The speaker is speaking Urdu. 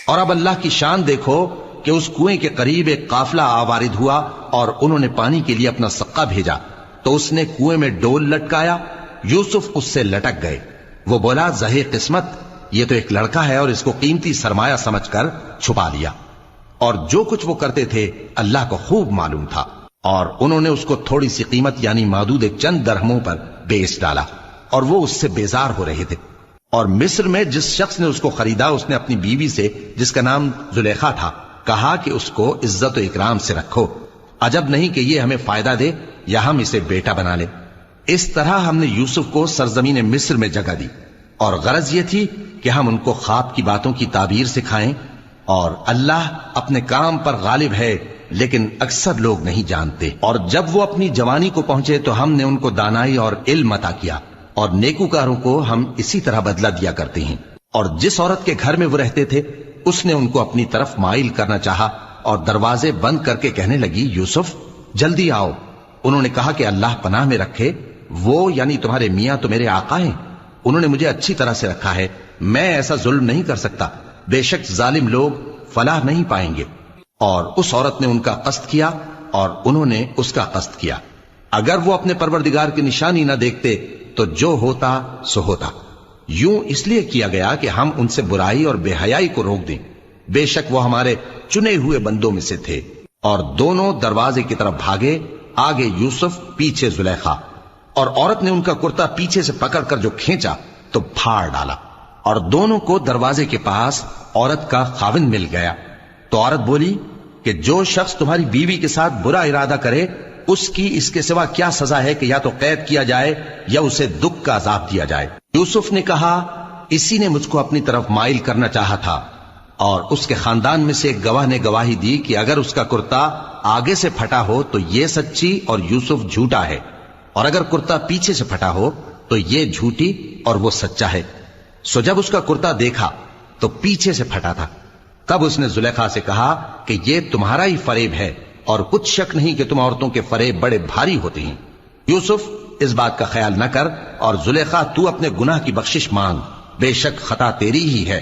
اور اب اللہ کی شان دیکھو کہ اس کنویں کے قریب ایک قافلہ آوارد ہوا اور انہوں نے پانی کے لیے اپنا سقا بھیجا تو اس نے کنویں میں ڈول لٹکایا، یوسف اس سے لٹک گئے۔ وہ بولا زہے قسمت، یہ تو ایک لڑکا ہے اور اس کو قیمتی سرمایہ سمجھ کر چھپا لیا۔ اور جو کچھ وہ کرتے تھے اللہ کو خوب معلوم تھا، اور انہوں نے اس کو تھوڑی سی قیمت یعنی معدود چند درہموں پر بیچ ڈالا، اور وہ اس سے بیزار ہو رہے تھے۔ اور مصر میں جس شخص نے اس کو خریدا اس نے اپنی بیوی سے جس کا نام زلیخا تھا کہا کہ اس کو عزت و اکرام سے رکھو، عجب نہیں کہ یہ ہمیں فائدہ دے یا ہم اسے بیٹا بنا لے۔ اس طرح ہم نے یوسف کو سرزمین مصر میں جگہ دی، اور غرض یہ تھی کہ ہم ان کو خواب کی باتوں کی تعبیر سکھائیں، اور اللہ اپنے کام پر غالب ہے لیکن اکثر لوگ نہیں جانتے۔ اور جب وہ اپنی جوانی کو پہنچے تو ہم نے ان کو دانائی اور علم عطا کیا، اور نیکوکاروں کو ہم اسی طرح بدلہ دیا کرتے ہیں۔ اور جس عورت کے گھر میں وہ رہتے تھے اس نے ان کو اپنی طرف مائل کرنا چاہا اور دروازے بند کر کے کہنے لگی یوسف جلدی آؤ۔ انہوں نے کہا کہ اللہ پناہ میں رکھے، وہ یعنی تمہارے میاں تو میرے آقا ہیں، انہوں نے مجھے اچھی طرح سے رکھا ہے، میں ایسا ظلم نہیں کر سکتا، بے شک ظالم لوگ فلاح نہیں پائیں گے۔ اور اس عورت نے ان کا قصد کیا اور انہوں نے اس کا قصد کیا۔ اگر وہ اپنے پروردگار کی نشانی نہ دیکھتے تو جو ہوتا سو ہوتا۔ یوں اس لیے کیا گیا کہ ہم ان سے برائی اور بے حیائی کو روک دیں، بے شک وہ ہمارے چنے ہوئے بندوں میں سے تھے۔ اور دونوں دروازے کی طرف بھاگے، آگے یوسف پیچھے زلیخا، اور عورت نے ان کا کرتا پیچھے سے پکڑ کر جو کھینچا تو پھاڑ ڈالا، اور دونوں کو دروازے کے پاس عورت کا خاوند مل گیا۔ تو عورت بولی کہ جو شخص تمہاری بیوی کے ساتھ برا ارادہ کرے اس کی اس کے سوا کیا سزا ہے کہ یا تو قید کیا جائے یا اسے دکھ کا عذاب دیا جائے۔ یوسف نے کہا اسی نے مجھ کو اپنی طرف مائل کرنا چاہا تھا، اور اس کے خاندان میں سے ایک گواہ نے گواہی دی کہ اگر اس کا کرتا آگے سے پھٹا ہو تو یہ سچی اور یوسف جھوٹا ہے، اور اگر کرتا پیچھے سے پھٹا ہو تو یہ جھوٹی اور وہ سچا ہے۔ سو جب اس کا کرتا دیکھا تو پیچھے سے پھٹا تھا، تب اس نے زلیخا سے کہا کہ یہ تمہارا ہی فریب ہے، اور کچھ شک نہیں کہ تم عورتوں کے فریب بڑے بھاری ہوتے ہیں۔ یوسف اس بات کا خیال نہ کر، اور زلیخا تو اپنے گناہ کی بخشش مانگ، بے شک خطا تیری ہی ہے۔